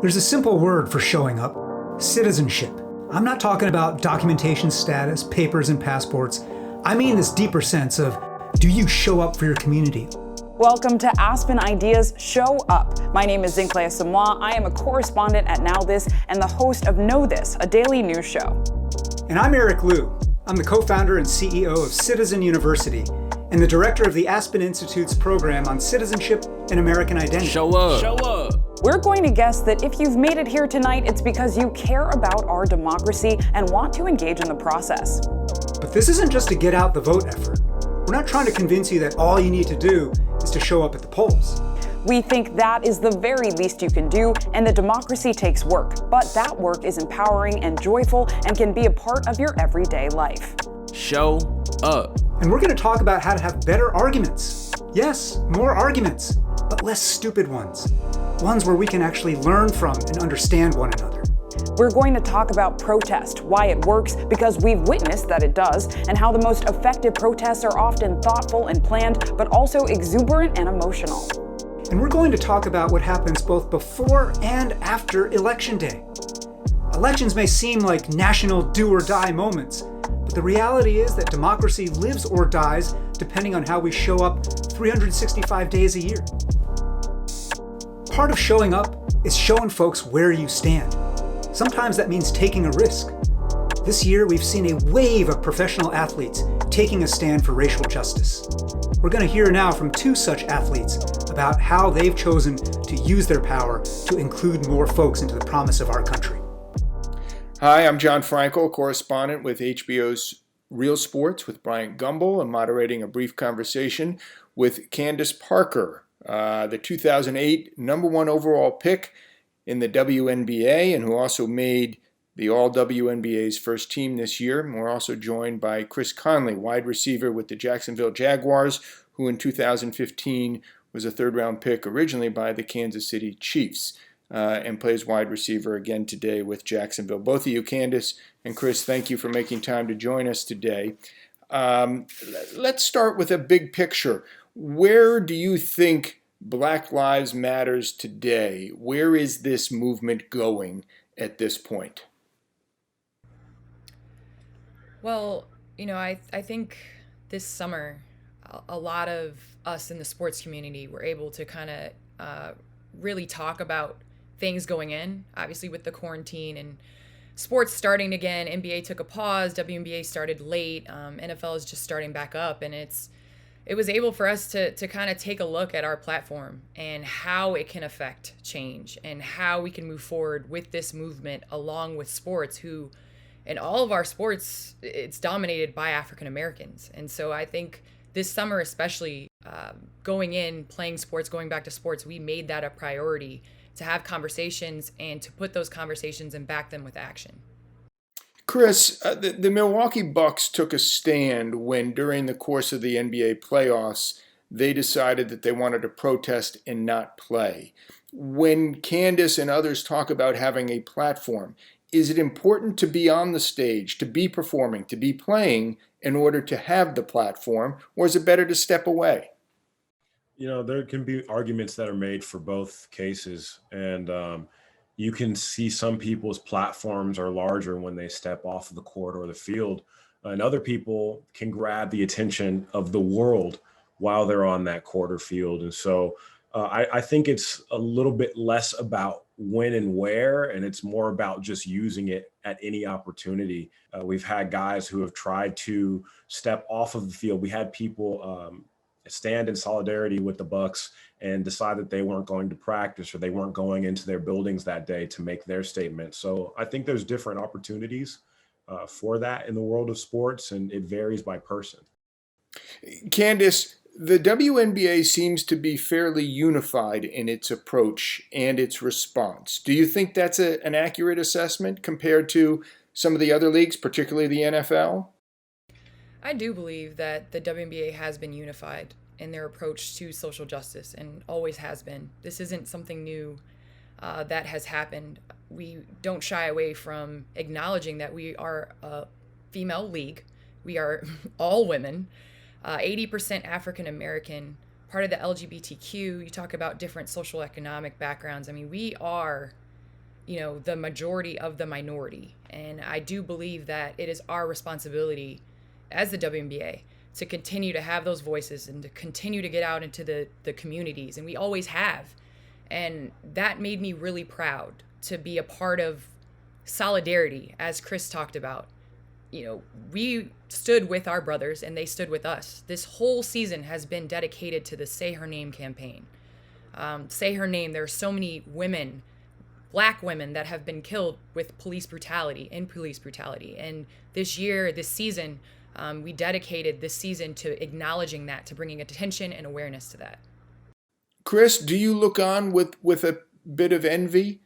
There's a simple word for showing up: citizenship. I'm not talking about documentation status, papers, and passports. I mean this deeper sense of, do you show up for your community? Welcome to Aspen Ideas Show Up. My name is Zinklea Samoa. I am a correspondent at Now This and the host of Know This, a daily news show. And I'm Eric Liu. I'm the co-founder and CEO of Citizen University and the director of the Aspen Institute's program on citizenship and American identity. Show up. Show up. We're going to guess that if you've made it here tonight, it's because you care about our democracy and want to engage in the process. But this isn't just a get out the vote effort. We're not trying to convince you that all you need to do is to show up at the polls. We think that is the very least you can do, and that democracy takes work, but that work is empowering and joyful and can be a part of your everyday life. Show up. And we're going to talk about how to have better arguments. Yes, more arguments, but less stupid ones. Ones where we can actually learn from and understand one another. We're going to talk about protest, why it works, because we've witnessed that it does, and how the most effective protests are often thoughtful and planned, but also exuberant and emotional. And we're going to talk about what happens both before and after Election Day. Elections may seem like national do-or-die moments, but the reality is that democracy lives or dies depending on how we show up 365 days a year. Part of showing up is showing folks where you stand. Sometimes that means taking a risk. This year, we've seen a wave of professional athletes taking a stand for racial justice. We're going to hear now from two such athletes about how they've chosen to use their power to include more folks into the promise of our country. Hi, I'm John Frankel, correspondent with HBO's Real Sports with Bryant Gumbel. I'm moderating a brief conversation with Candace Parker, the 2008 number one overall pick in the WNBA, and who also made the All-WNBA's first team this year. And we're also joined by Chris Conley, wide receiver with the Jacksonville Jaguars, who in 2015 was a third-round pick originally by the Kansas City Chiefs, and plays wide receiver again today with Jacksonville. Both of you, Candace and Chris, thank you for making time to join us today. Let's start with a big picture. Where do you think Black Lives Matters today? Where is this movement going at this point? Well, I think this summer, a lot of us in the sports community were able to kind of really talk about things going in, obviously with the quarantine and sports starting again. NBA took a pause, WNBA started late, NFL is just starting back up, and it was able for us to kind of take a look at our platform and how it can affect change and how we can move forward with this movement along with sports, who in all of our sports, it's dominated by African Americans. And so I think this summer, especially going in, playing sports, going back to sports, we made that a priority to have conversations and to put those conversations and back them with action. Chris, the Milwaukee Bucks took a stand when, during the course of the NBA playoffs, they decided that they wanted to protest and not play. When Candace and others talk about having a platform, is it important to be on the stage, to be performing, to be playing in order to have the platform, or is it better to step away? There can be arguments that are made for both cases, and you can see some people's platforms are larger when they step off of the court or the field, and other people can grab the attention of the world while they're on that court or field. And so I think it's a little bit less about when and where, and it's more about just using it at any opportunity. We've had guys who have tried to step off of the field. We had people stand in solidarity with the Bucks and decide that they weren't going to practice or they weren't going into their buildings that day to make their statement. So I think there's different opportunities for that in the world of sports, and it varies by person. Candace, the WNBA seems to be fairly unified in its approach and its response. Do you think that's an accurate assessment compared to some of the other leagues, particularly the NFL? I do believe that the WNBA has been unified in their approach to social justice and always has been. This isn't something new that has happened. We don't shy away from acknowledging that we are a female league. We are all women, 80% African American, part of the LGBTQ. You talk about different social economic backgrounds. I mean, we are the majority of the minority. And I do believe that it is our responsibility as the WNBA to continue to have those voices and to continue to get out into the communities. And we always have. And that made me really proud to be a part of solidarity, as Chris talked about. We stood with our brothers and they stood with us. This whole season has been dedicated to the Say Her Name campaign. Say Her Name. There are so many women, Black women, that have been killed with police brutality. And this season, we dedicated this season to acknowledging that, to bringing attention and awareness to that. Chris, do you look on with a bit of envy,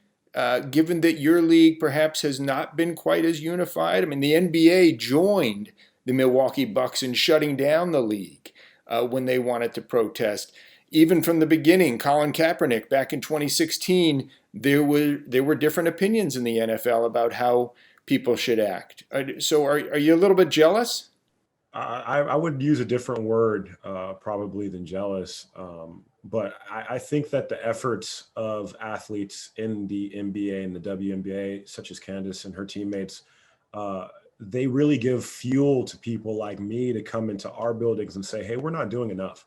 given that your league perhaps has not been quite as unified? I mean, the NBA joined the Milwaukee Bucks in shutting down the league when they wanted to protest. Even from the beginning, Colin Kaepernick back in 2016, there were different opinions in the NFL about how people should act. So are you a little bit jealous? I would use a different word probably than jealous. But I think that the efforts of athletes in the NBA and the WNBA, such as Candace and her teammates, they really give fuel to people like me to come into our buildings and say, hey, we're not doing enough.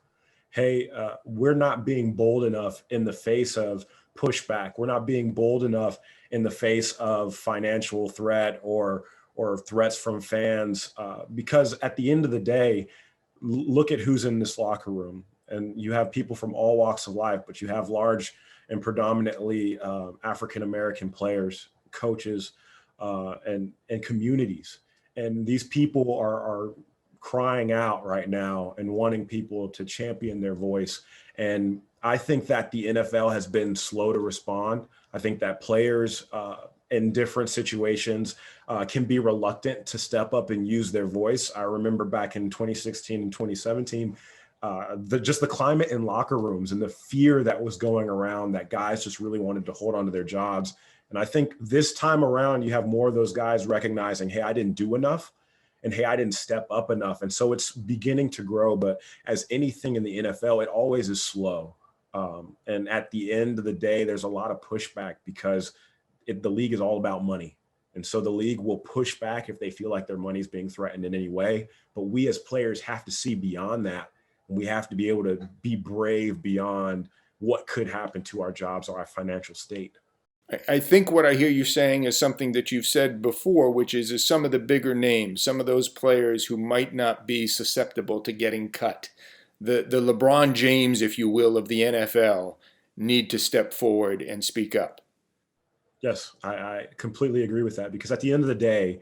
Hey, we're not being bold enough in the face of pushback. We're not being bold enough in the face of financial threat or threats from fans. Because at the end of the day, look at who's in this locker room. And you have people from all walks of life, but you have large and predominantly African-American players, coaches, and communities. And these people are crying out right now and wanting people to champion their voice. And I think that the NFL has been slow to respond. I think that players in different situations can be reluctant to step up and use their voice. I remember back in 2016 and 2017, the climate in locker rooms and the fear that was going around, that guys just really wanted to hold on to their jobs. And I think this time around, you have more of those guys recognizing, hey, I didn't do enough, and hey, I didn't step up enough. And so it's beginning to grow. But as anything in the NFL, it always is slow. And at the end of the day, there's a lot of pushback because the league is all about money. And so the league will push back if they feel like their money is being threatened in any way. But we as players have to see beyond that. We have to be able to be brave beyond what could happen to our jobs or our financial state. I think what I hear you saying is something that you've said before, which is some of the bigger names, some of those players who might not be susceptible to getting cut, the LeBron James, if you will, of the NFL, need to step forward and speak up. Yes, I completely agree with that, because at the end of the day,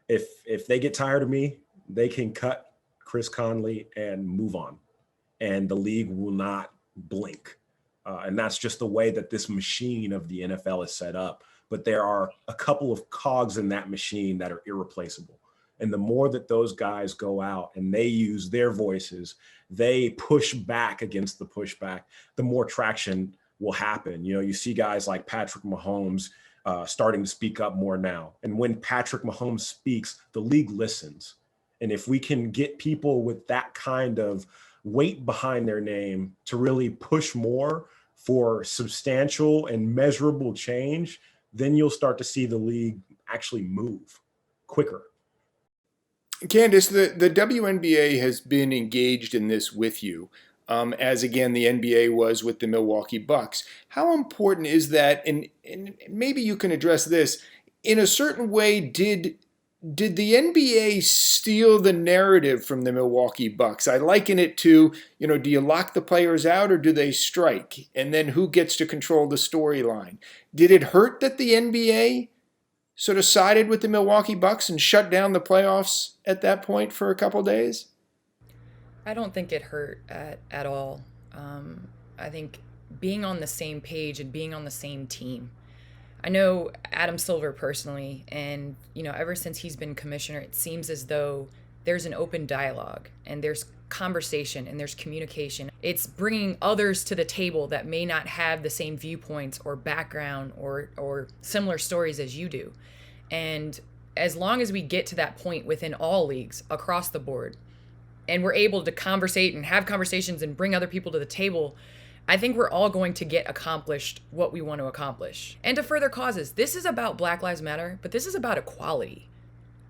if they get tired of me, they can cut Chris Conley and move on, and the league will not blink. And that's just the way that this machine of the NFL is set up. But there are a couple of cogs in that machine that are irreplaceable. And the more that those guys go out and they use their voices, they push back against the pushback, the more traction will happen. You know, you see guys like Patrick Mahomes starting to speak up more now. And when Patrick Mahomes speaks, the league listens. And if we can get people with that kind of weight behind their name to really push more for substantial and measurable change, then you'll start to see the league actually move quicker. Candace, the WNBA has been engaged in this with you, as again the NBA was with the Milwaukee Bucks. How important is that? And maybe you can address this. In a certain way, did the NBA steal the narrative from the Milwaukee Bucks? I liken it to, do you lock the players out or do they strike? And then who gets to control the storyline? Did it hurt that the NBA sort of sided with the Milwaukee Bucks and shut down the playoffs at that point for a couple days? I don't think it hurt at all. I think being on the same page and being on the same team. I know Adam Silver personally, and ever since he's been commissioner, it seems as though there's an open dialogue and there's conversation and there's communication. It's bringing others to the table that may not have the same viewpoints or background or similar stories as you do. And as long as we get to that point within all leagues across the board, and we're able to conversate and have conversations and bring other people to the table, I think we're all going to get accomplished what we want to accomplish. And to further causes, this is about Black Lives Matter, but this is about equality.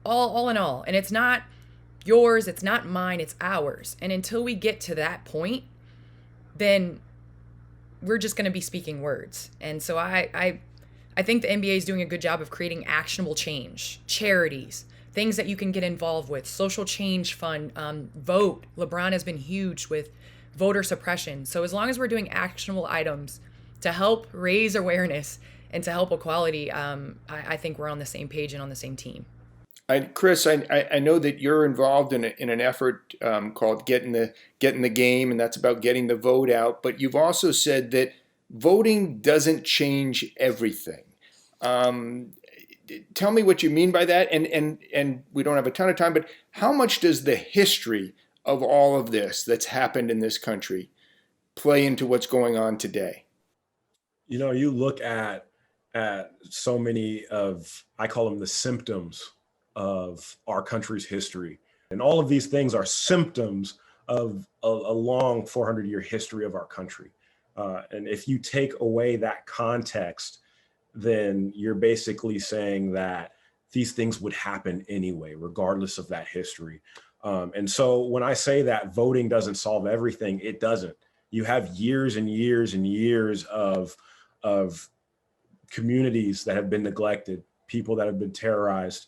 All in all. And it's not yours, it's not mine, it's ours. And until we get to that point, then we're just going to be speaking words. And so I think the NBA is doing a good job of creating actionable change, charities, things that you can get involved with, social change fund, vote. LeBron has been huge with voter suppression. So as long as we're doing actionable items to help raise awareness and to help equality, I think we're on the same page and on the same team. Chris, I know that you're involved in an effort called Getting the Game, and that's about getting the vote out. But you've also said that voting doesn't change everything. Tell me what you mean by that. And we don't have a ton of time, but how much does the history of all of this that's happened in this country play into what's going on today? You know, you look at so many of, I call them the symptoms of our country's history. And all of these things are symptoms of a long 400-year history of our country. And if you take away that context, then you're basically saying that these things would happen anyway, regardless of that history. And so when I say that voting doesn't solve everything, it doesn't. You have years and years and years of communities that have been neglected, people that have been terrorized,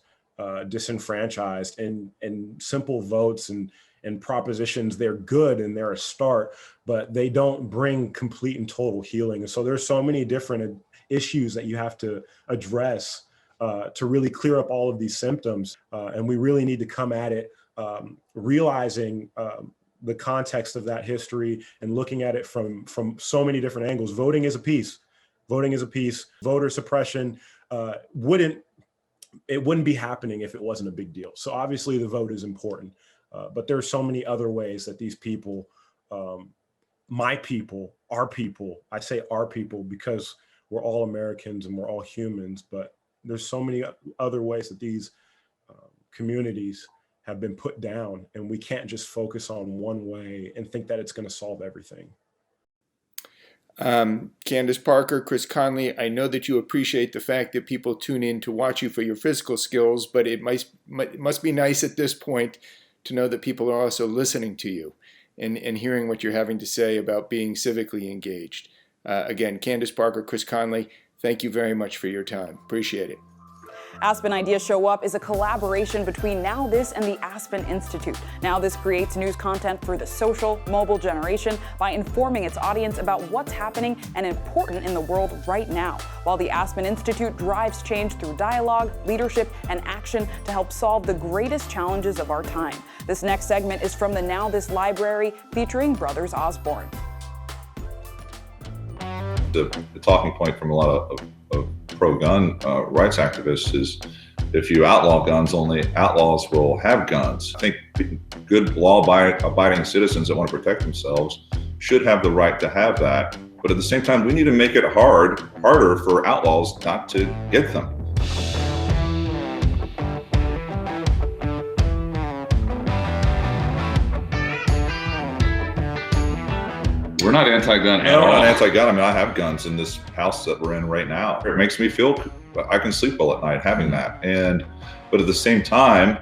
disenfranchised, and simple votes and propositions, they're good and they're a start, but they don't bring complete and total healing. And so there's so many different issues that you have to address to really clear up all of these symptoms. And we really need to come at it realizing the context of that history and looking at it from so many different angles. Voting is a piece. Voter suppression wouldn't be happening if it wasn't a big deal. So obviously the vote is important, but there are so many other ways that these people, my people, our people, I say our people because we're all Americans and we're all humans, but there's so many other ways that these communities have been put down, and we can't just focus on one way and think that it's going to solve everything. Candace Parker, Chris Conley, I know that you appreciate the fact that people tune in to watch you for your physical skills, but it must be nice at this point to know that people are also listening to you and hearing what you're having to say about being civically engaged. Again, Candace Parker, Chris Conley, thank you very much for your time. Appreciate it. Aspen Ideas Show Up is a collaboration between Now This and the Aspen Institute. Now This creates news content for the social, mobile generation by informing its audience about what's happening and important in the world right now, while the Aspen Institute drives change through dialogue, leadership, and action to help solve the greatest challenges of our time. This next segment is from the Now This library featuring Brothers Osborne. The talking point from a lot of pro-gun rights activists is if you outlaw guns, only outlaws will have guns. I think good law-abiding citizens that want to protect themselves should have the right to have that. But at the same time, we need to make it harder for outlaws not to get them. We're not anti-gun at No, all. I'm not anti-gun. I mean, I have guns in this house that we're in right now. It makes me feel I can sleep well at night having that. But at the same time,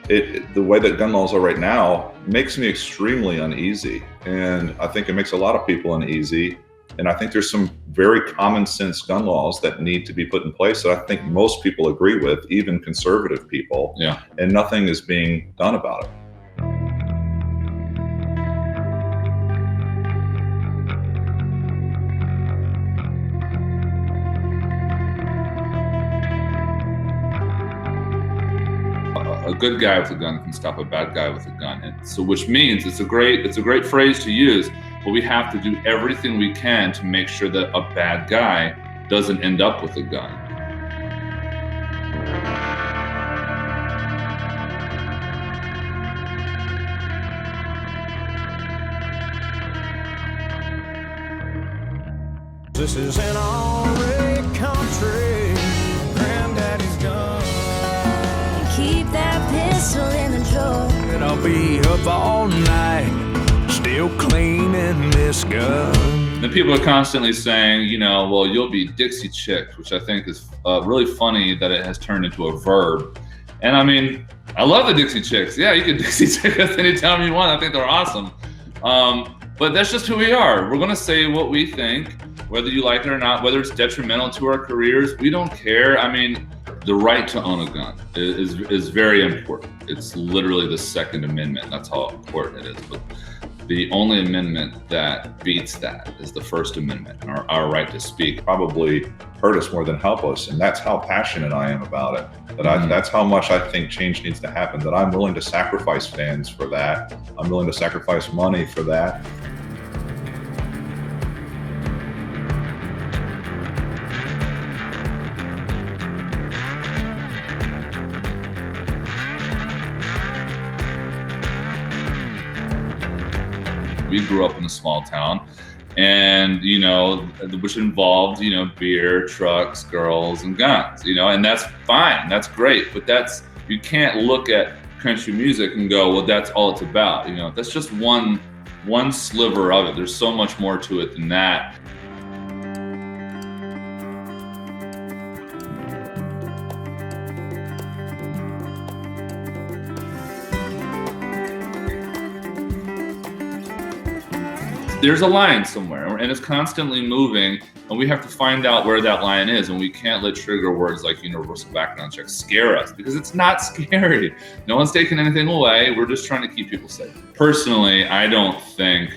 the way that gun laws are right now makes me extremely uneasy. And I think it makes a lot of people uneasy. And I think there's some very common sense gun laws that need to be put in place that I think most people agree with, even conservative people. Yeah. And nothing is being done about it. A good guy with a gun can stop a bad guy with a gun. And so, which means it's a great phrase to use, but we have to do everything we can to make sure that a bad guy doesn't end up with a gun. This is an all-red country. Granddaddy's gun. Keep that pistol in the drawer. And I'll be up all night, still still cleaning this gun. Then people are constantly saying, well, you'll be Dixie chicked, which I think is really funny that it has turned into a verb. And I mean, I love the Dixie chicks. Yeah, you can Dixie chick us anytime you want. I think they're awesome. But that's just who we are. We're gonna say what we think, whether you like it or not, whether it's detrimental to our careers, we don't care. I mean, the right to own a gun is very important. It's literally the Second Amendment. That's how important it is. But the only amendment that beats that is the First Amendment, our right to speak. Probably hurt us more than help us, and that's how passionate I am about it. That's how much I think change needs to happen, that I'm willing to sacrifice fans for that. I'm willing to sacrifice money for that. We grew up in a small town, and which involved beer, trucks, girls, and guns. And that's fine, that's great, but you can't look at country music and go, well, that's all it's about. That's just one sliver of it. There's so much more to it than that. There's a line somewhere, and it's constantly moving, and we have to find out where that line is, and we can't let trigger words like universal background check scare us, because it's not scary. No one's taking anything away. We're just trying to keep people safe. Personally, I don't think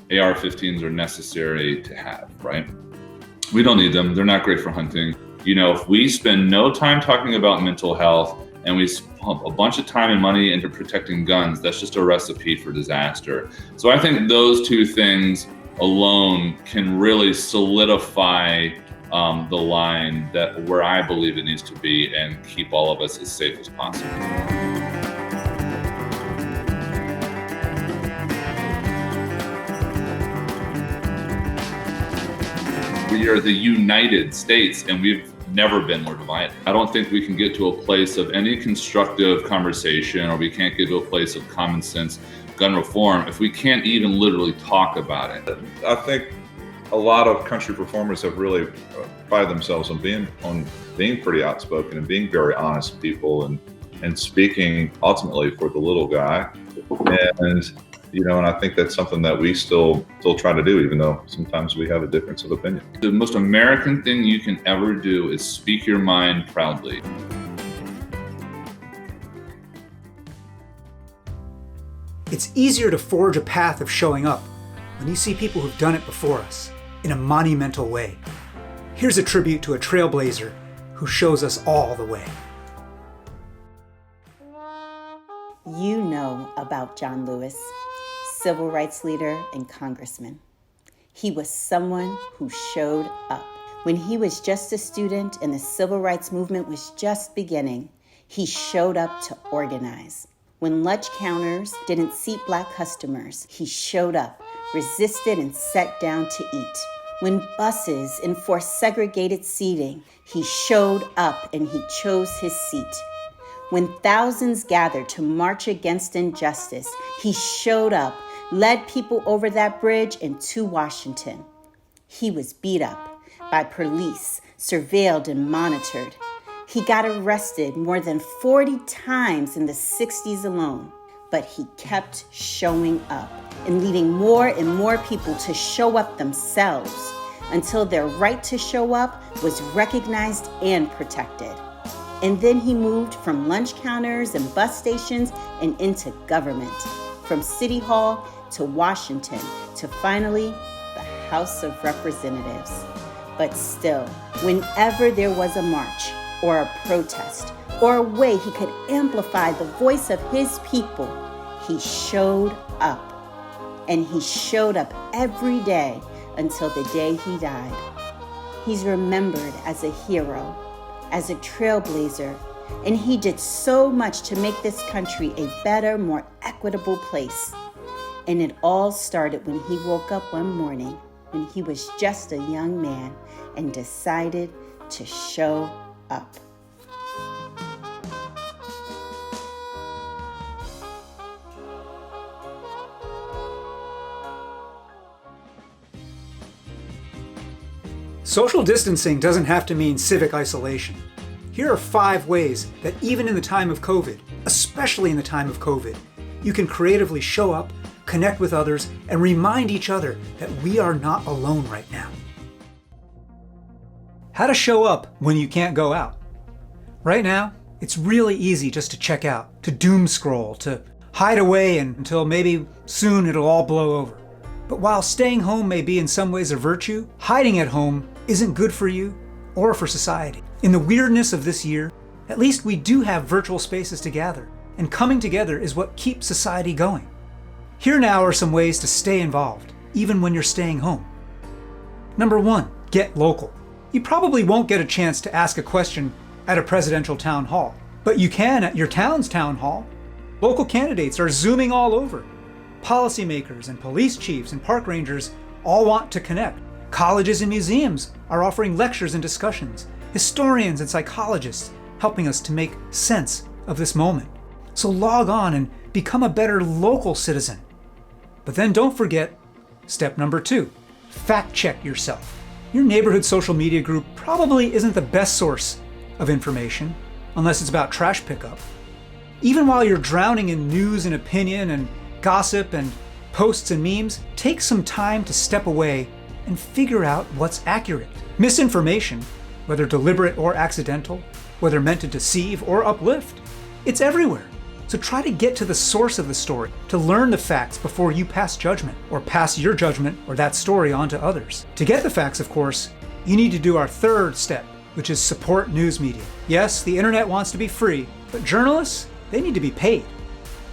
AR-15s are necessary to have, right? We don't need them. They're not great for hunting. If we spend no time talking about mental health and we pump a bunch of time and money into protecting guns, that's just a recipe for disaster. So I think those two things alone can really solidify the line where I believe it needs to be and keep all of us as safe as possible. We are the United States, and we've never been more divided. I don't think we can get to a place of any constructive conversation, or we can't get to a place of common sense gun reform if we can't even literally talk about it. I think a lot of country performers have really prided themselves on being pretty outspoken and being very honest people and speaking ultimately for the little guy. And I think that's something that we still try to do, even though sometimes we have a difference of opinion. The most American thing you can ever do is speak your mind proudly. It's easier to forge a path of showing up when you see people who've done it before us in a monumental way. Here's a tribute to a trailblazer who shows us all the way. You know about John Lewis, civil rights leader and congressman. He was someone who showed up. When he was just a student and the civil rights movement was just beginning, he showed up to organize. When lunch counters didn't seat Black customers, he showed up, resisted, and sat down to eat. When buses enforced segregated seating, he showed up and he chose his seat. When thousands gathered to march against injustice, he showed up, led people over that bridge and to Washington. He was beat up by police, surveilled and monitored. He got arrested more than 40 times in the 60s alone, but he kept showing up and leading more and more people to show up themselves until their right to show up was recognized and protected. And then he moved from lunch counters and bus stations and into government, from City Hall to Washington to finally the House of Representatives. But still, whenever there was a march or a protest or a way he could amplify the voice of his people, he showed up. And he showed up every day until the day he died. He's remembered as a hero, as a trailblazer, and he did so much to make this country a better, more equitable place. And it all started when he woke up one morning when he was just a young man and decided to show up. Social distancing doesn't have to mean civic isolation. Here are 5 ways that even in the time of COVID, especially in the time of COVID, you can creatively show up, connect with others, and remind each other that we are not alone right now. How to show up when you can't go out. Right now, it's really easy just to check out, to doom scroll, to hide away until maybe soon it'll all blow over. But while staying home may be in some ways a virtue, hiding at home isn't good for you or for society. In the weirdness of this year, at least we do have virtual spaces to gather, and coming together is what keeps society going. Here now are some ways to stay involved, even when you're staying home. Number 1, get local. You probably won't get a chance to ask a question at a presidential town hall, but you can at your town's town hall. Local candidates are zooming all over. Policymakers and police chiefs and park rangers all want to connect. Colleges and museums are offering lectures and discussions. Historians and psychologists helping us to make sense of this moment. So log on and become a better local citizen. But then don't forget step number 2, fact check yourself. Your neighborhood social media group probably isn't the best source of information, unless it's about trash pickup. Even while you're drowning in news and opinion and gossip and posts and memes, take some time to step away and figure out what's accurate. Misinformation, whether deliberate or accidental, whether meant to deceive or uplift, it's everywhere. So try to get to the source of the story, to learn the facts before you pass judgment, or pass your judgment or that story on to others. To get the facts, of course, you need to do our 3rd step, which is support news media. Yes, the internet wants to be free, but journalists, they need to be paid.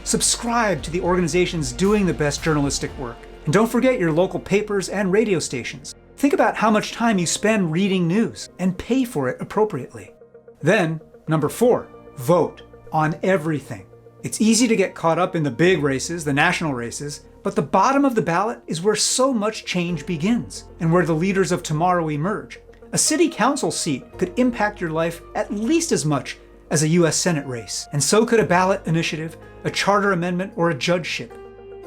Subscribe to the organizations doing the best journalistic work. And don't forget your local papers and radio stations. Think about how much time you spend reading news and pay for it appropriately. Then, number 4, vote on everything. It's easy to get caught up in the big races, the national races, but the bottom of the ballot is where so much change begins and where the leaders of tomorrow emerge. A city council seat could impact your life at least as much as a US Senate race, and so could a ballot initiative, a charter amendment, or a judgeship.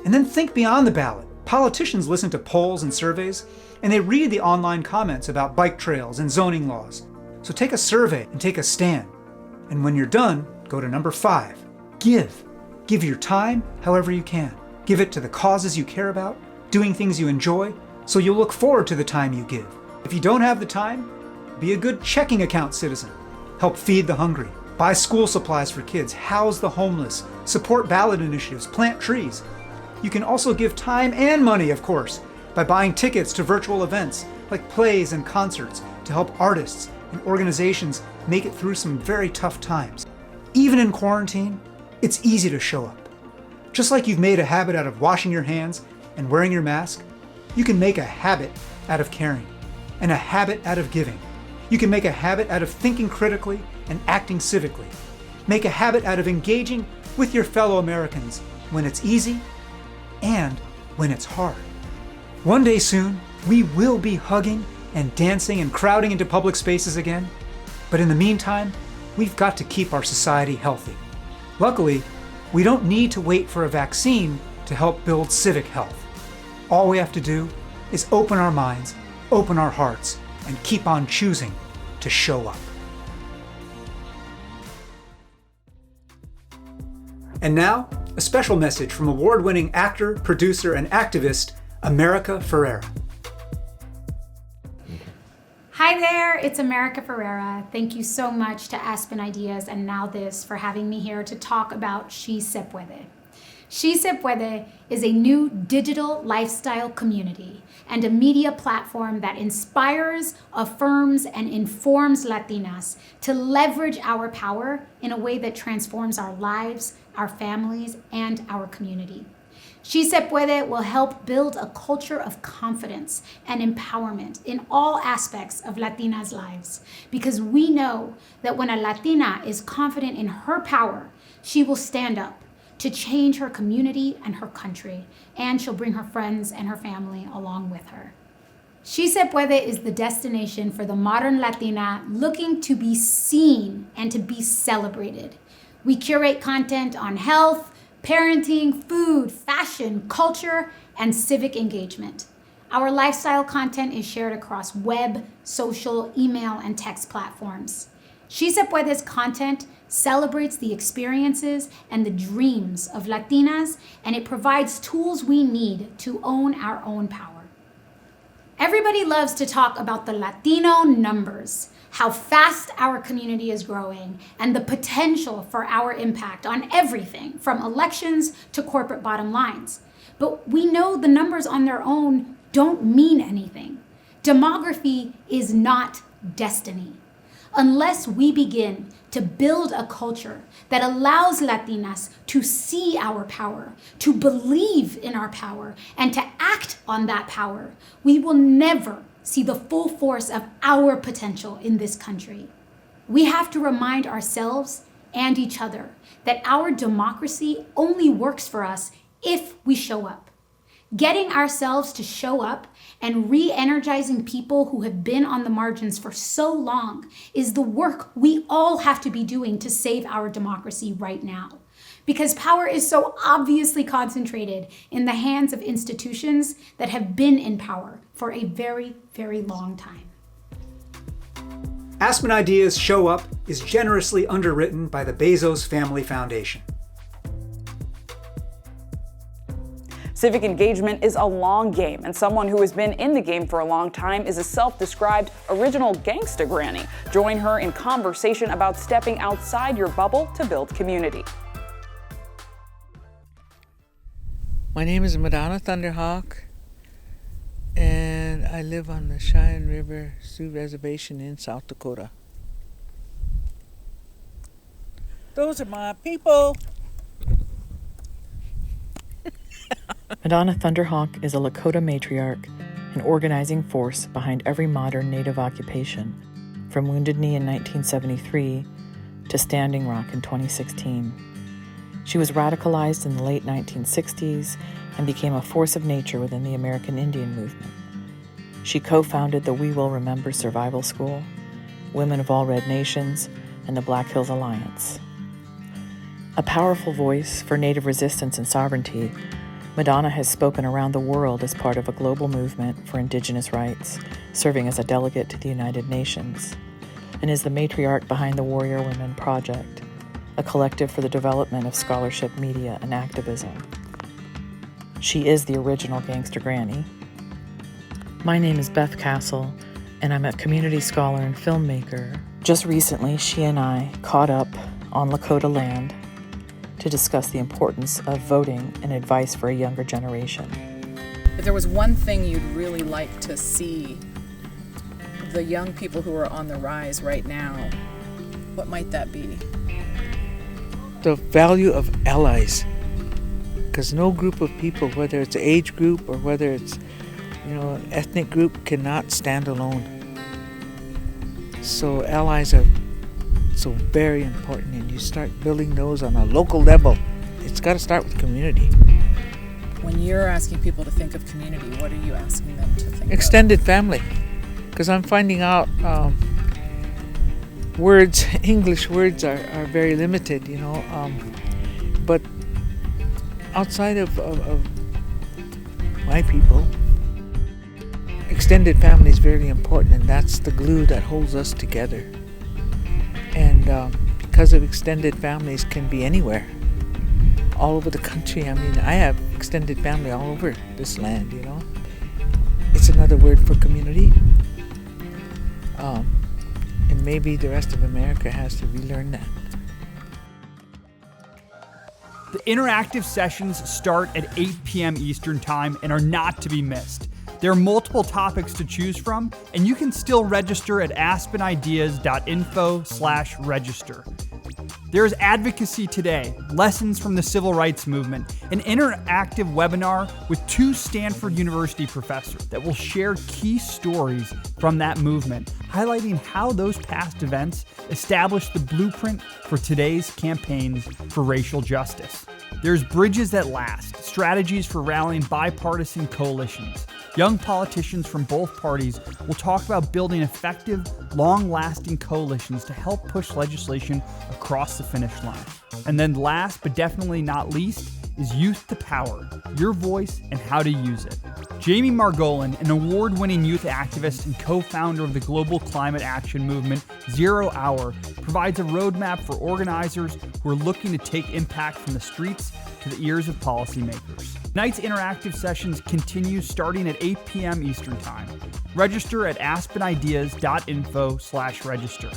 And then think beyond the ballot. Politicians listen to polls and surveys, and they read the online comments about bike trails and zoning laws. So take a survey and take a stand. And when you're done, go to number 5. Give. Give your time however you can. Give it to the causes you care about, doing things you enjoy, so you'll look forward to the time you give. If you don't have the time, be a good checking account citizen. Help feed the hungry. Buy school supplies for kids. House the homeless. Support ballot initiatives. Plant trees. You can also give time and money, of course, by buying tickets to virtual events like plays and concerts to help artists and organizations make it through some very tough times. Even in quarantine, it's easy to show up. Just like you've made a habit out of washing your hands and wearing your mask, you can make a habit out of caring and a habit out of giving. You can make a habit out of thinking critically and acting civically. Make a habit out of engaging with your fellow Americans when it's easy and when it's hard. One day soon, we will be hugging and dancing and crowding into public spaces again. But in the meantime, we've got to keep our society healthy. Luckily, we don't need to wait for a vaccine to help build civic health. All we have to do is open our minds, open our hearts, and keep on choosing to show up. And now, a special message from award-winning actor, producer, and activist, America Ferrera. Hi there, it's America Ferrera. Thank you so much to Aspen Ideas and Now This for having me here to talk about She Se Puede. She Se Puede is a new digital lifestyle community and a media platform that inspires, affirms, and informs Latinas to leverage our power in a way that transforms our lives, our families, and our community. She Se Puede will help build a culture of confidence and empowerment in all aspects of Latinas' lives, because we know that when a Latina is confident in her power, she will stand up to change her community and her country, and she'll bring her friends and her family along with her. She Se Puede is the destination for the modern Latina looking to be seen and to be celebrated. We curate content on health, parenting, food, fashion, culture, and civic engagement. Our lifestyle content is shared across web, social, email, and text platforms. She Se Puede's content celebrates the experiences and the dreams of Latinas, and it provides tools we need to own our own power. Everybody loves to talk about the Latino numbers, how fast our community is growing, and the potential for our impact on everything from elections to corporate bottom lines. But we know the numbers on their own don't mean anything. Demography is not destiny. Unless we begin to build a culture that allows Latinas to see our power, to believe in our power, and to act on that power, we will never see the full force of our potential in this country. We have to remind ourselves and each other that our democracy only works for us if we show up. Getting ourselves to show up and re-energizing people who have been on the margins for so long is the work we all have to be doing to save our democracy right now. Because power is so obviously concentrated in the hands of institutions that have been in power for a very, very long time. Aspen Ideas Show Up is generously underwritten by the Bezos Family Foundation. Civic engagement is a long game, and someone who has been in the game for a long time is a self-described original gangsta granny. Join her in conversation about stepping outside your bubble to build community. My name is Madonna Thunderhawk, and I live on the Cheyenne River Sioux Reservation in South Dakota. Those are my people. Madonna Thunderhawk is a Lakota matriarch, an organizing force behind every modern Native occupation, from Wounded Knee in 1973 to Standing Rock in 2016. She was radicalized in the late 1960s and became a force of nature within the American Indian movement. She co-founded the We Will Remember Survival School, Women of All Red Nations, and the Black Hills Alliance. A powerful voice for Native resistance and sovereignty, Madonna has spoken around the world as part of a global movement for Indigenous rights, serving as a delegate to the United Nations, and is the matriarch behind the Warrior Women Project, a collective for the development of scholarship, media, and activism. She is the original gangster granny. My name is Beth Castle, and I'm a community scholar and filmmaker. Just recently, she and I caught up on Lakota land to discuss the importance of voting and advice for a younger generation. If there was one thing you'd really like to see the young people who are on the rise right now, what might that be? The value of allies, because no group of people, whether it's an age group or whether it's an ethnic group, cannot stand alone. So allies are so very important, and you start building those on a local level. It's got to start with community. When you're asking people to think of community, what are you asking them to think Extended family, because I'm finding out English words are very limited, but outside of my people, extended family is very important, and that's the glue that holds us together. And because of extended families can be anywhere, all over the country. I mean, I have extended family all over this land, It's another word for community. And maybe the rest of America has to relearn that. The interactive sessions start at 8 p.m. Eastern Time and are not to be missed. There are multiple topics to choose from, and you can still register at aspenideas.info/register. There is Advocacy Today, Lessons from the Civil Rights Movement, an interactive webinar with 2 Stanford University professors that will share key stories from that movement, highlighting how those past events established the blueprint for today's campaigns for racial justice. There's Bridges That Last, strategies for rallying bipartisan coalitions. Young politicians from both parties will talk about building effective, long-lasting coalitions to help push legislation across the finish line. And then last but definitely not least is Youth to Power, Your Voice and How to Use It. Jamie Margolin, an award-winning youth activist and co-founder of the global climate action movement Zero Hour, provides a roadmap for organizers who are looking to take impact from the streets to the ears of policymakers. Tonight's interactive sessions continue starting at 8 p.m. Eastern Time. Register at aspenideas.info/register.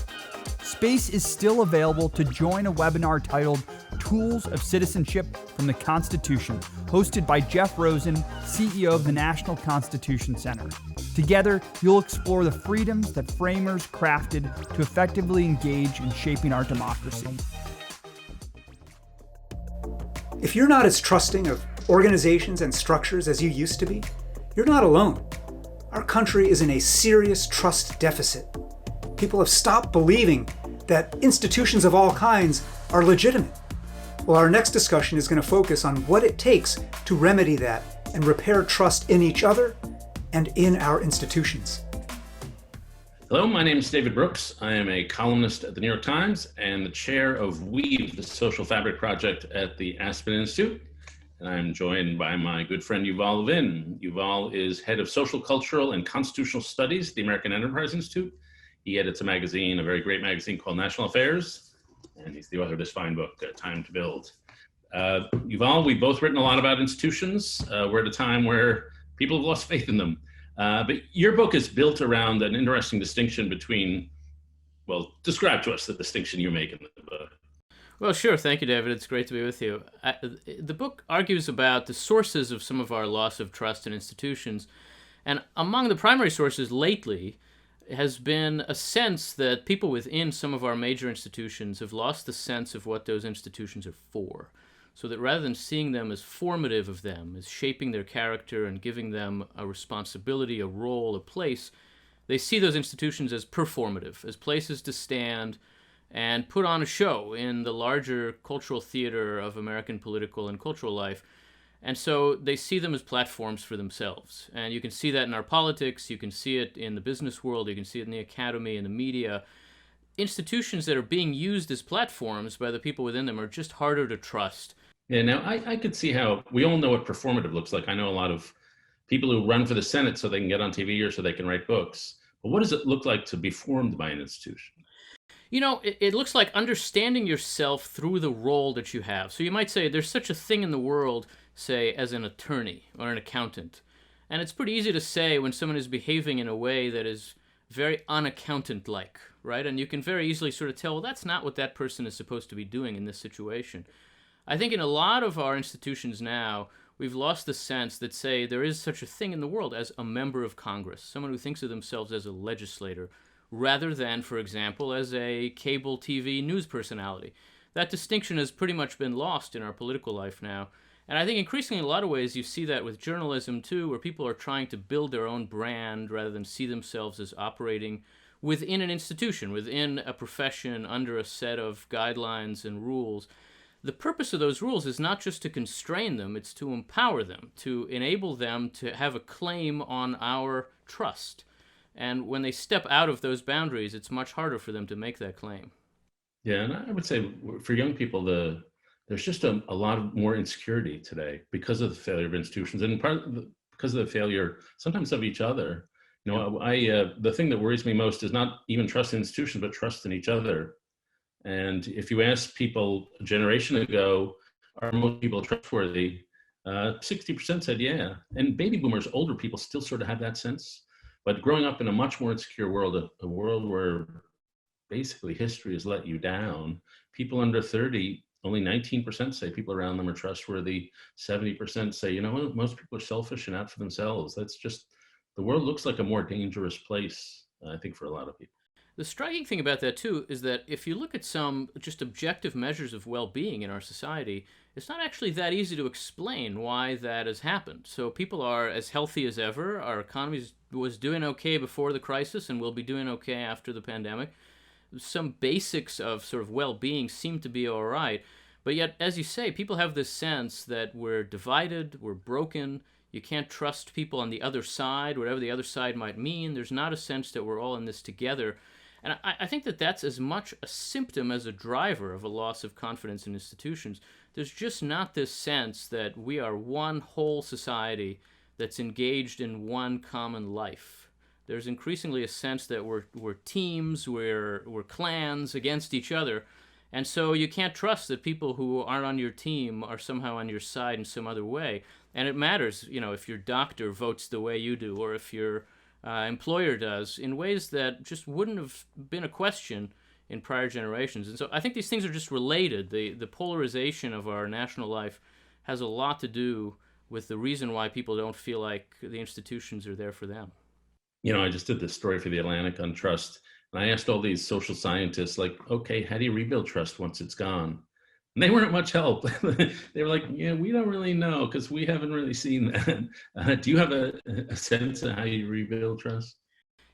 Space is still available to join a webinar titled Tools of Citizenship from the Constitution, hosted by Jeff Rosen, CEO of the National Constitution Center. Together, you'll explore the freedoms that framers crafted to effectively engage in shaping our democracy. If you're not as trusting of organizations and structures as you used to be, you're not alone. Our country is in a serious trust deficit. People have stopped believing that institutions of all kinds are legitimate. Well, our next discussion is going to focus on what it takes to remedy that and repair trust in each other and in our institutions. Hello, my name is David Brooks. I am a columnist at the New York Times and the chair of Weave, the Social Fabric Project at the Aspen Institute. And I'm joined by my good friend Yuval Levin. Yuval is head of social, cultural, and constitutional studies at the American Enterprise Institute. He edits a magazine, a very great magazine called National Affairs, and he's the author of this fine book, Time to Build. Yuval, we've both written a lot about institutions. We're at a time where people have lost faith in them. But your book is built around an interesting distinction between, well, describe to us the distinction you make in the book. Well, sure. Thank you, David. It's great to be with you. The book argues about the sources of some of our loss of trust in institutions. And among the primary sources lately has been a sense that people within some of our major institutions have lost the sense of what those institutions are for. So that rather than seeing them as formative of them, as shaping their character and giving them a responsibility, a role, a place, they see those institutions as performative, as places to stand and put on a show in the larger cultural theater of American political and cultural life. And so they see them as platforms for themselves. And you can see that in our politics, you can see it in the business world, you can see it in the academy, in the media. Institutions that are being used as platforms by the people within them are just harder to trust. Yeah, now I could see how, we all know what performative looks like. I know a lot of people who run for the Senate so they can get on TV or so they can write books. But what does it look like to be formed by an institution? You know, it looks like understanding yourself through the role that you have. So you might say there's such a thing in the world, say, as an attorney or an accountant. And it's pretty easy to say when someone is behaving in a way that is very unaccountant-like, right? And you can very easily sort of tell, well, that's not what that person is supposed to be doing in this situation. I think in a lot of our institutions now, we've lost the sense that, say, there is such a thing in the world as a member of Congress, someone who thinks of themselves as a legislator, rather than, for example, as a cable TV news personality. That distinction has pretty much been lost in our political life now. And I think increasingly in a lot of ways you see that with journalism too, where people are trying to build their own brand rather than see themselves as operating within an institution, within a profession, under a set of guidelines and rules. The purpose of those rules is not just to constrain them, it's to empower them, to enable them to have a claim on our trust. And when they step out of those boundaries, it's much harder for them to make that claim. Yeah, and I would say for young people, there's just a lot more insecurity today because of the failure of institutions and because of the failure sometimes of each other. You know, the thing that worries me most is not even trust in institutions, but trust in each other. And if you ask people a generation ago, are most people trustworthy? 60% said yeah. And baby boomers, older people, still sort of have that sense. But growing up in a much more insecure world, a world where basically history has let you down, people under 30, only 19% say people around them are trustworthy. 70% say, you know, most people are selfish and out for themselves. That's just, the world looks like a more dangerous place, I think, for a lot of people. The striking thing about that, too, is that if you look at some just objective measures of well-being in our society, it's not actually that easy to explain why that has happened. So people are as healthy as ever. Our economy was doing okay before the crisis and will be doing okay after the pandemic. Some basics of sort of well-being seem to be all right. But yet, as you say, people have this sense that we're divided, we're broken, you can't trust people on the other side, whatever the other side might mean. There's not a sense that we're all in this together. And I think that that's as much a symptom as a driver of a loss of confidence in institutions. There's just not this sense that we are one whole society that's engaged in one common life. There's increasingly a sense that we're teams, we're clans against each other. And so you can't trust that people who aren't on your team are somehow on your side in some other way. And it matters, if your doctor votes the way you do, or if your employer does, in ways that just wouldn't have been a question in prior generations. And so I think these things are just related. The polarization of our national life has a lot to do with the reason why people don't feel like the institutions are there for them. I just did this story for The Atlantic on trust, and I asked all these social scientists, like, okay, how do you rebuild trust once it's gone? And they weren't much help. They were like, yeah, we don't really know because we haven't really seen that. Do you have a sense of how you rebuild trust?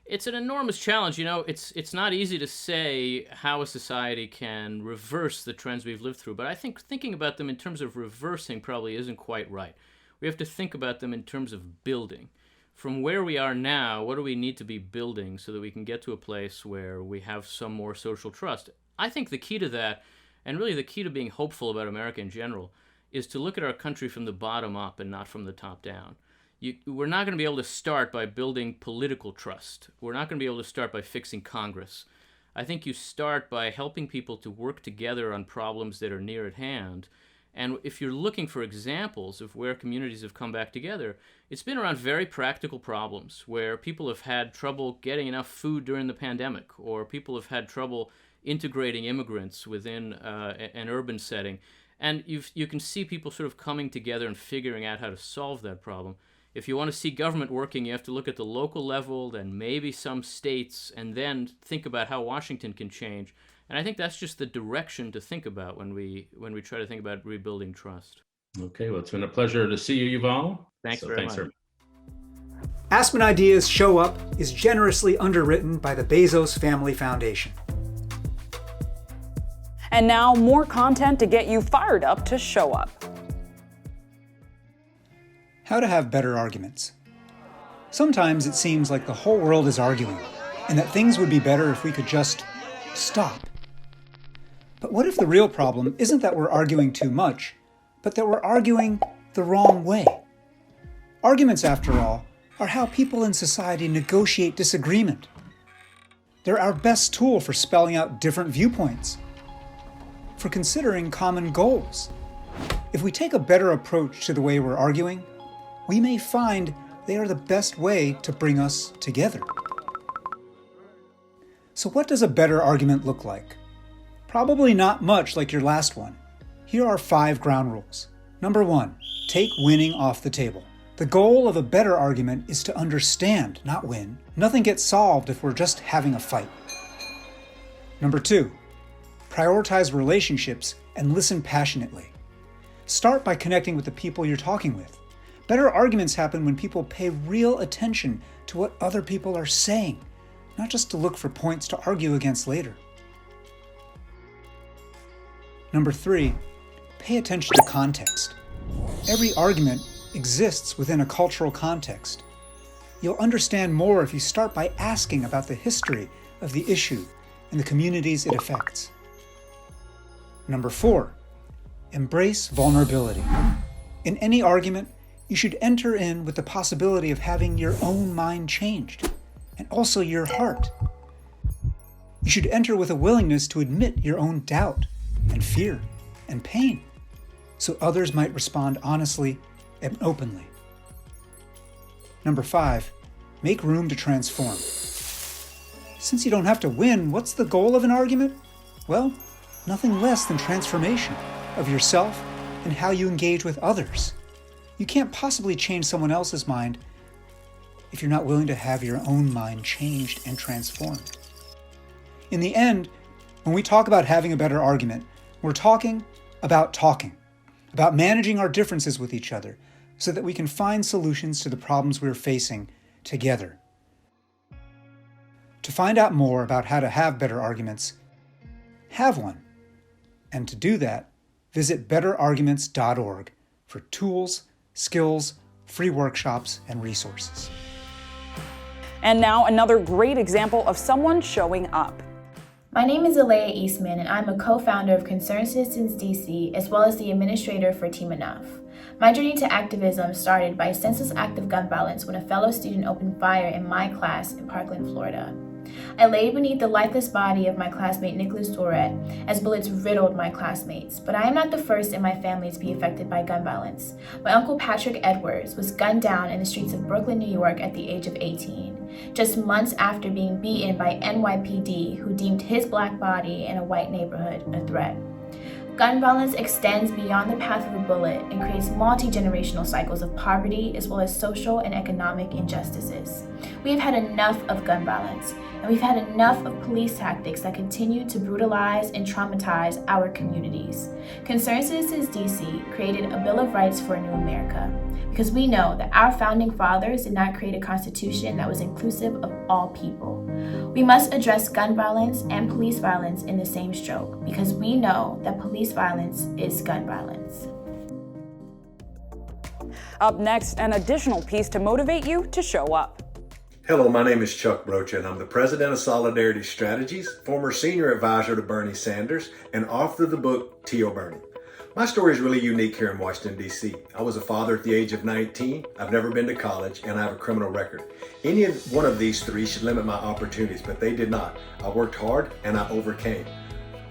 It's an enormous challenge. It's not easy to say how a society can reverse the trends we've lived through, but I think thinking about them in terms of reversing probably isn't quite right. We have to think about them in terms of building. From where we are now, what do we need to be building so that we can get to a place where we have some more social trust? I think the key to that, and really the key to being hopeful about America in general, is to look at our country from the bottom up and not from the top down. We're not going to be able to start by building political trust. We're not going to be able to start by fixing Congress. I think you start by helping people to work together on problems that are near at hand. And if you're looking for examples of where communities have come back together, it's been around very practical problems where people have had trouble getting enough food during the pandemic, or people have had trouble integrating immigrants within an urban setting. And you can see people sort of coming together and figuring out how to solve that problem. If you want to see government working, you have to look at the local level, then maybe some states, and then think about how Washington can change. And I think that's just the direction to think about when we try to think about rebuilding trust. Okay, well, it's been a pleasure to see you, Yuval. Thanks very much. Sir. Aspen Ideas Show Up is generously underwritten by the Bezos Family Foundation. And now more content to get you fired up to show up. How to have better arguments. Sometimes it seems like the whole world is arguing, and that things would be better if we could just stop. But what if the real problem isn't that we're arguing too much, but that we're arguing the wrong way? Arguments, after all, are how people in society negotiate disagreement. They're our best tool for spelling out different viewpoints, for considering common goals. If we take a better approach to the way we're arguing, we may find they are the best way to bring us together. So what does a better argument look like? Probably not much like your last one. Here are 5 ground rules. Number 1, take winning off the table. The goal of a better argument is to understand, not win. Nothing gets solved if we're just having a fight. Number 2, prioritize relationships and listen passionately. Start by connecting with the people you're talking with. Better arguments happen when people pay real attention to what other people are saying, not just to look for points to argue against later. Number 3, pay attention to context. Every argument exists within a cultural context. You'll understand more if you start by asking about the history of the issue and the communities it affects. Number 4, embrace vulnerability. In any argument, you should enter in with the possibility of having your own mind changed, and also your heart. You should enter with a willingness to admit your own doubt and fear and pain, so others might respond honestly and openly. Number 5, make room to transform. Since you don't have to win, what's the goal of an argument? Well, nothing less than transformation of yourself and how you engage with others. You can't possibly change someone else's mind if you're not willing to have your own mind changed and transformed. In the end, when we talk about having a better argument, we're talking about managing our differences with each other so that we can find solutions to the problems we're facing together. To find out more about how to have better arguments, have one. And to do that, visit betterarguments.org for tools, skills, free workshops, and resources. And now another great example of someone showing up. My name is Alea Eastman, and I'm a co-founder of Concerned Citizens DC, as well as the administrator for Team Enough. My journey to activism started by a senseless act of gun violence when a fellow student opened fire in my class in Parkland, Florida. I lay beneath the lifeless body of my classmate Nicholas Tourette as bullets riddled my classmates, but I am not the first in my family to be affected by gun violence. My uncle Patrick Edwards was gunned down in the streets of Brooklyn, New York at the age of 18, just months after being beaten by NYPD, who deemed his black body in a white neighborhood a threat. Gun violence extends beyond the path of a bullet and creates multi-generational cycles of poverty as well as social and economic injustices. We have had enough of gun violence, and we've had enough of police tactics that continue to brutalize and traumatize our communities. Concerned Citizens DC created a Bill of Rights for a New America, because we know that our founding fathers did not create a constitution that was inclusive of all people. We must address gun violence and police violence in the same stroke, because we know that police violence is gun violence. Up next, an additional piece to motivate you to show up. Hello, my name is Chuck Brocha, and I'm the president of Solidarity Strategies, former senior advisor to Bernie Sanders, and author of the book T.O. Bernie. My story is really unique here in Washington, D.C. I was a father at the age of 19, I've never been to college, and I have a criminal record. Any one of these three should limit my opportunities, but they did not. I worked hard and I overcame.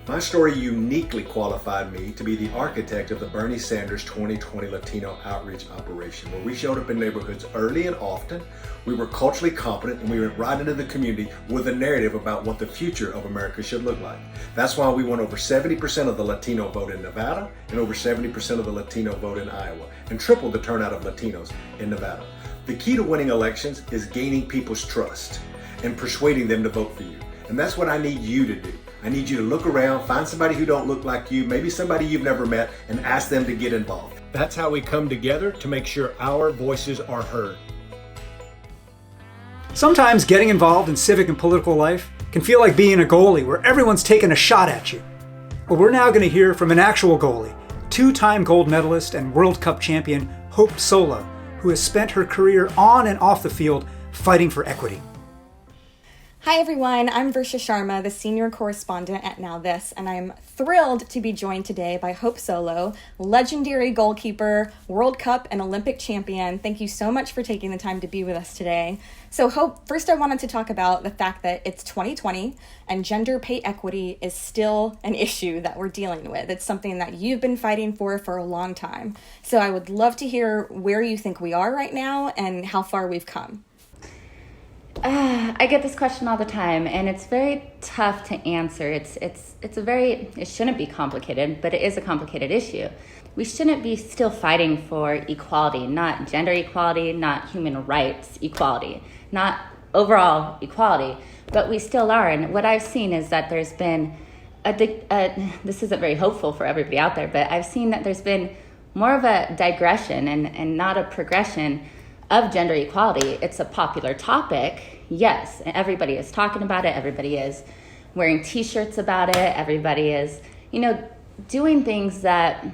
My story uniquely qualified me to be the architect of the Bernie Sanders 2020 Latino Outreach Operation, where we showed up in neighborhoods early and often. We were culturally competent, and we went right into the community with a narrative about what the future of America should look like. That's why we won over 70% of the Latino vote in Nevada and over 70% of the Latino vote in Iowa, and tripled the turnout of Latinos in Nevada. The key to winning elections is gaining people's trust and persuading them to vote for you. And that's what I need you to do. I need you to look around, find somebody who don't look like you, maybe somebody you've never met, and ask them to get involved. That's how we come together to make sure our voices are heard. Sometimes getting involved in civic and political life can feel like being a goalie where everyone's taking a shot at you. But we're now going to hear from an actual goalie, two-time gold medalist and World Cup champion Hope Solo, who has spent her career on and off the field fighting for equity. Hi everyone, I'm Brocha Sharma, the senior correspondent at Now This, and I'm thrilled to be joined today by Hope Solo, legendary goalkeeper, World Cup and Olympic champion. Thank you so much for taking the time to be with us today. So Hope, first I wanted to talk about the fact that it's 2020 and gender pay equity is still an issue that we're dealing with. It's something that you've been fighting for a long time. So I would love to hear where you think we are right now and how far we've come. I get this question all the time, and it's very tough to answer. It shouldn't be complicated, but it is a complicated issue. We shouldn't be still fighting for equality, not gender equality, not human rights equality, not overall equality, but we still are. And what I've seen is that there's been this isn't very hopeful for everybody out there, but I've seen that there's been more of a digression and not a progression of gender equality. It's a popular topic, yes, everybody is talking about it, everybody is wearing t-shirts about it, everybody is, doing things that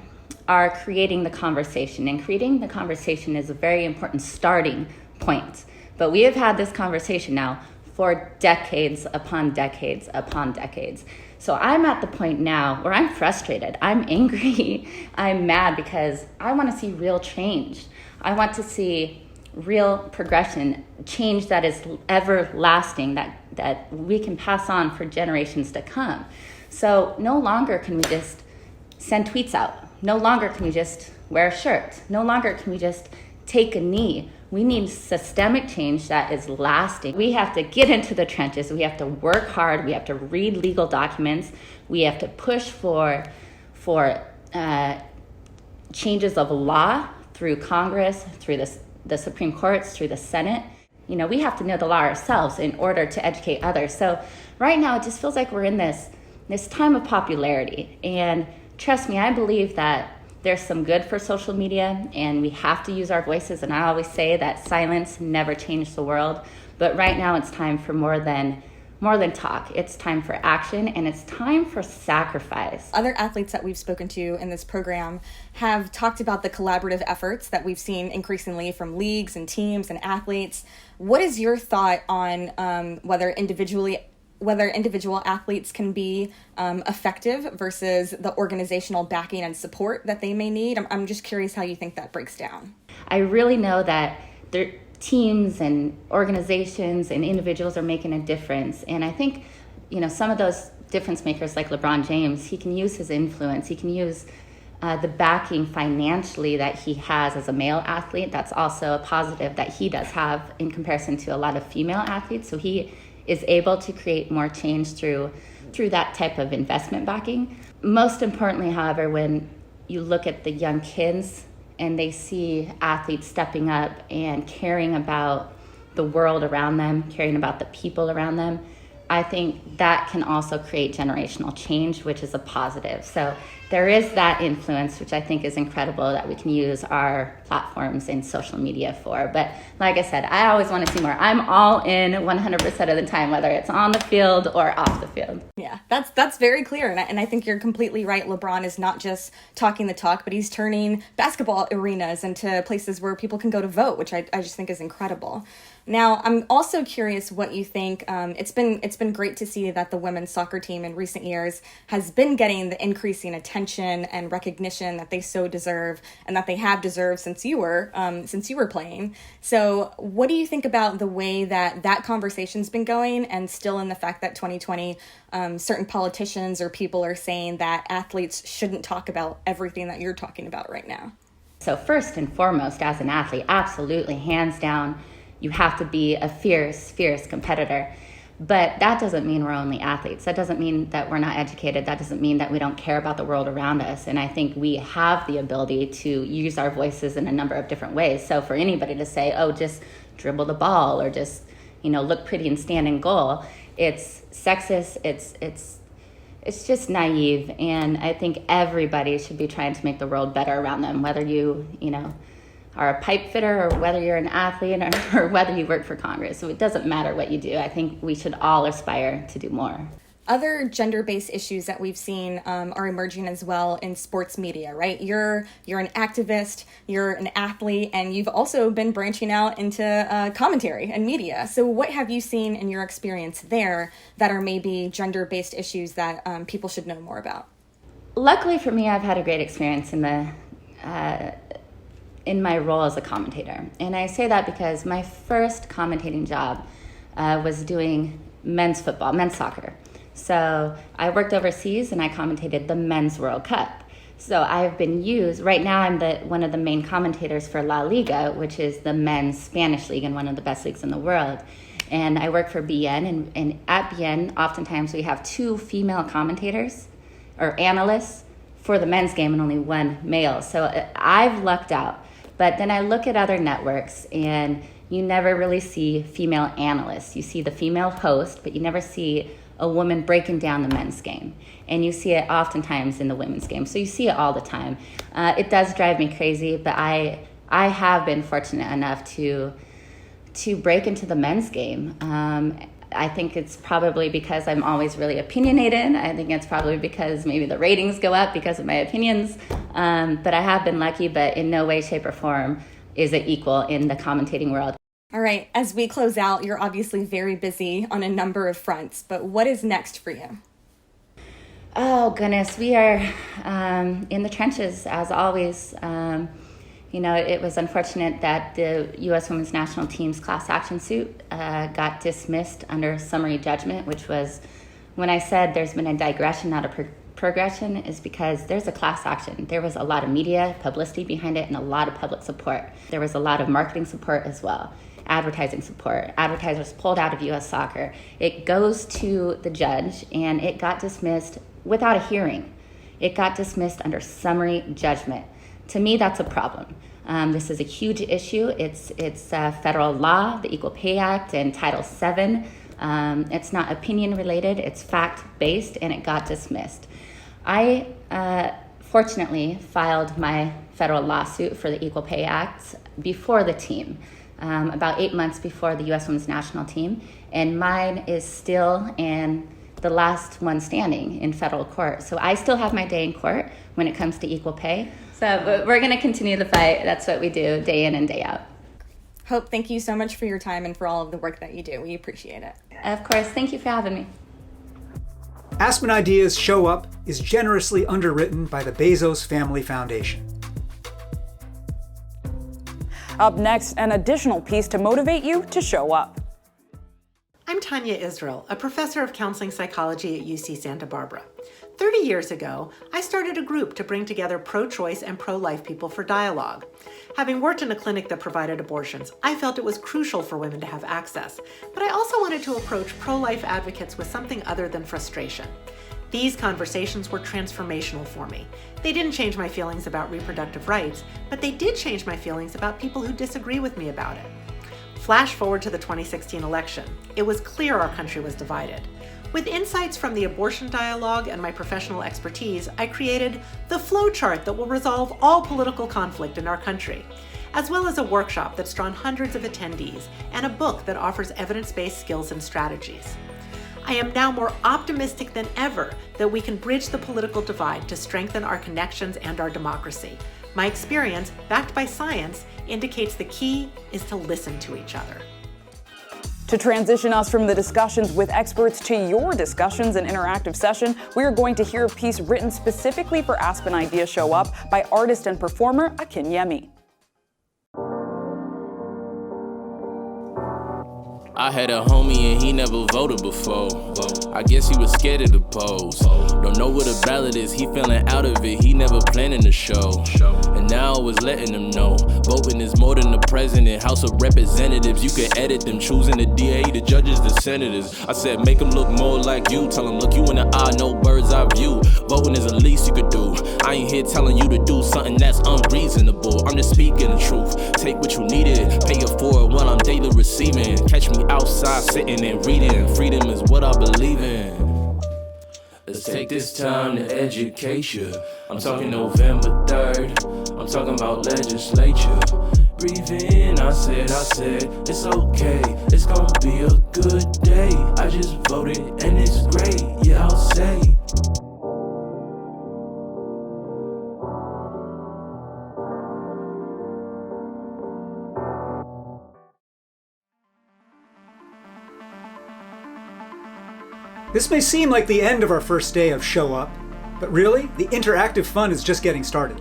are creating the conversation, and creating the conversation is a very important starting point. But we have had this conversation now for decades upon decades upon decades. So I'm at the point now where I'm frustrated, I'm angry, I'm mad, because I want to see real change. I want to see real progression, change that is everlasting, that we can pass on for generations to come. So no longer can we just send tweets out. No longer can we just wear a shirt. No longer can we just take a knee. We need systemic change that is lasting. We have to get into the trenches. We have to work hard. We have to read legal documents. We have to push for changes of law through Congress, through the Supreme Courts, through the Senate. We have to know the law ourselves in order to educate others. So right now it just feels like we're in this time of popularity. And trust me, I believe that there's some good for social media, and we have to use our voices. And I always say that silence never changed the world. But right now it's time for more than more than talk. It's time for action, and it's time for sacrifice. Other athletes that we've spoken to in this program have talked about the collaborative efforts that we've seen increasingly from leagues and teams and athletes. What is your thought on whether individual athletes can be effective versus the organizational backing and support that they may need? I'm just curious how you think that breaks down. I really know that teams and organizations and individuals are making a difference. And I think, some of those difference makers like LeBron James, he can use his influence. He can use the backing financially that he has as a male athlete. That's also a positive that he does have in comparison to a lot of female athletes. So he is able to create more change through that type of investment backing. Most importantly, however, when you look at the young kids and they see athletes stepping up and caring about the world around them, caring about the people around them, I think that can also create generational change, which is a positive. So there is that influence, which I think is incredible that we can use our platforms in social media for. But like I said, I always want to see more. I'm all in 100% of the time, whether it's on the field or off the field. Yeah, that's very clear. And I think you're completely right. LeBron is not just talking the talk, but he's turning basketball arenas into places where people can go to vote, which I just think is incredible. Now, I'm also curious what you think. It's been great to see that the women's soccer team in recent years has been getting the increasing attention and recognition that they so deserve, and that they have deserved since you were playing. So, what do you think about the way that conversation's been going, and still in the fact that 2020, certain politicians or people are saying that athletes shouldn't talk about everything that you're talking about right now? So first and foremost, as an athlete, absolutely, hands down, you have to be a fierce, fierce competitor. But that doesn't mean we're only athletes. That doesn't mean that we're not educated. That doesn't mean that we don't care about the world around us. And I think we have the ability to use our voices in a number of different ways. So for anybody to say, oh, just dribble the ball or just, look pretty and stand in goal, it's sexist, it's just naive. And I think everybody should be trying to make the world better around them, whether you are a pipe fitter or whether you're an athlete or whether you work for Congress. So it doesn't matter what you do. I think we should all aspire to do more. Other gender-based issues that we've seen are emerging as well in sports media, right? You're an activist, you're an athlete, and you've also been branching out into commentary and media. So what have you seen in your experience there that are maybe gender-based issues that people should know more about? Luckily for me, I've had a great experience in my role as a commentator. And I say that because my first commentating job was doing men's football, men's soccer. So I worked overseas and I commentated the Men's World Cup. So I've been used, right now I'm one of the main commentators for La Liga, which is the men's Spanish league and one of the best leagues in the world. And I work for BN, and at BN, oftentimes we have 2 female commentators or analysts for the men's game and only 1 male. So I've lucked out. But then I look at other networks and you never really see female analysts. You see the female host, but you never see a woman breaking down the men's game. And you see it oftentimes in the women's game. So you see it all the time. It does drive me crazy, but I have been fortunate enough to break into the men's game. I think it's probably because I'm always really opinionated. I think it's probably because maybe the ratings go up because of my opinions. But I have been lucky, but in no way, shape, or form is it equal in the commentating world. All right, as we close out, you're obviously very busy on a number of fronts, but what is next for you? Oh, goodness, we are in the trenches, as always. It was unfortunate that the U.S. Women's National Team's class action suit got dismissed under summary judgment, which was, when I said there's been a digression, not a progression, is because there's a class action. There was a lot of media publicity behind it and a lot of public support. There was a lot of marketing support as well, advertising support. Advertisers pulled out of U.S. soccer. It goes to the judge, and it got dismissed without a hearing. It got dismissed under summary judgment. To me, that's a problem. This is a huge issue. It's federal law, the Equal Pay Act, and Title VII. It's not opinion related, it's fact based, and it got dismissed. I fortunately filed my federal lawsuit for the Equal Pay Act before the team. about 8 months before the U.S. Women's National Team, and mine is still the last one standing in federal court. So I still have my day in court when it comes to equal pay. So but we're going to continue the fight. That's what we do day in and day out. Hope, thank you so much for your time and for all of the work that you do. We appreciate it. Of course. Thank you for having me. Aspen Ideas Show Up is generously underwritten by the Bezos Family Foundation. Up next, an additional piece to motivate you to show up. I'm Tanya Israel, a professor of counseling psychology at UC Santa Barbara. 30 years ago, I started a group to bring together pro-choice and pro-life people for dialogue. Having worked in a clinic that provided abortions, I felt it was crucial for women to have access, but I also wanted to approach pro-life advocates with something other than frustration. These conversations were transformational for me. They didn't change my feelings about reproductive rights, but they did change my feelings about people who disagree with me about it. Flash forward to the 2016 election. It was clear our country was divided. With insights from the abortion dialogue and my professional expertise, I created the flowchart that will resolve all political conflict in our country, as well as a workshop that's drawn hundreds of attendees and a book that offers evidence-based skills and strategies. I am now more optimistic than ever that we can bridge the political divide to strengthen our connections and our democracy. My experience, backed by science, indicates the key is to listen to each other. To transition us from the discussions with experts to your discussions and interactive session, we are going to hear a piece written specifically for Aspen Ideas Show Up by artist and performer Akinyemi. I had a homie and he never voted before. I guess he was scared of the polls. Don't know what a ballot is, he feeling out of it, he never planning the show. And now I was letting him know, voting is more than the president, House of Representatives, you can edit them, choosing the DA, the judges, the senators. I said make them look more like you, tell them look you in the eye, no bird's eye view. Voting is the least you could do. I ain't here telling you to do something that's unreasonable, I'm just speaking the truth. Take what you needed, pay it forward while I'm daily receiving. Catch me outside sitting and reading, freedom is what I believe in. Let's take this time to educate you. I'm talking November 3rd, I'm talking about legislature. Breathe in, I said, it's okay, it's gonna be a good day. I just voted and it's great, yeah, I'll say. This may seem like the end of our first day of Show Up, but really, the interactive fun is just getting started.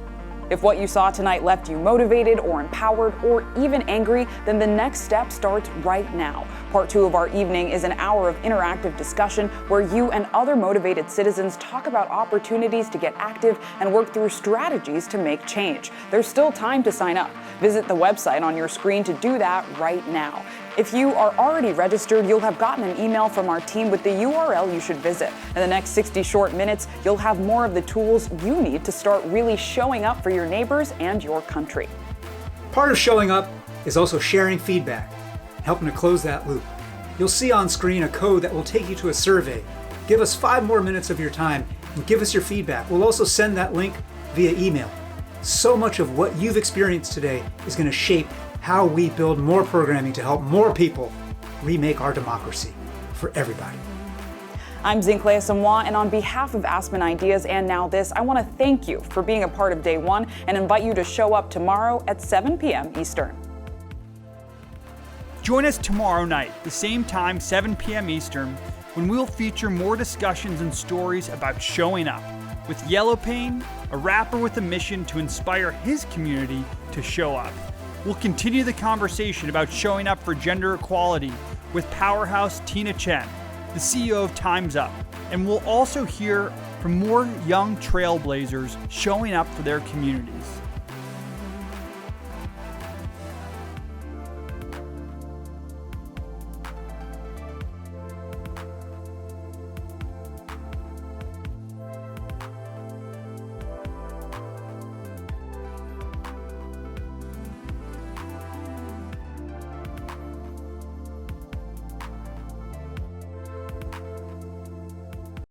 If what you saw tonight left you motivated or empowered or even angry, then the next step starts right now. Part 2 of our evening is an hour of interactive discussion where you and other motivated citizens talk about opportunities to get active and work through strategies to make change. There's still time to sign up. Visit the website on your screen to do that right now. If you are already registered, you'll have gotten an email from our team with the URL you should visit. In the next 60 short minutes, you'll have more of the tools you need to start really showing up for your neighbors and your country. Part of showing up is also sharing feedback, helping to close that loop. You'll see on screen a code that will take you to a survey. Give us 5 more minutes of your time and give us your feedback. We'll also send that link via email. So much of what you've experienced today is going to shape how we build more programming to help more people remake our democracy for everybody. I'm Zinklea Samoa, and on behalf of Aspen Ideas and Now This, I want to thank you for being a part of Day 1 and invite you to show up tomorrow at 7 p.m. Eastern. Join us tomorrow night, the same time, 7 p.m. Eastern, when we'll feature more discussions and stories about showing up with Yellow Pain, a rapper with a mission to inspire his community to show up. We'll continue the conversation about showing up for gender equality with powerhouse Tina Chen, the CEO of Time's Up, and we'll also hear from more young trailblazers showing up for their communities.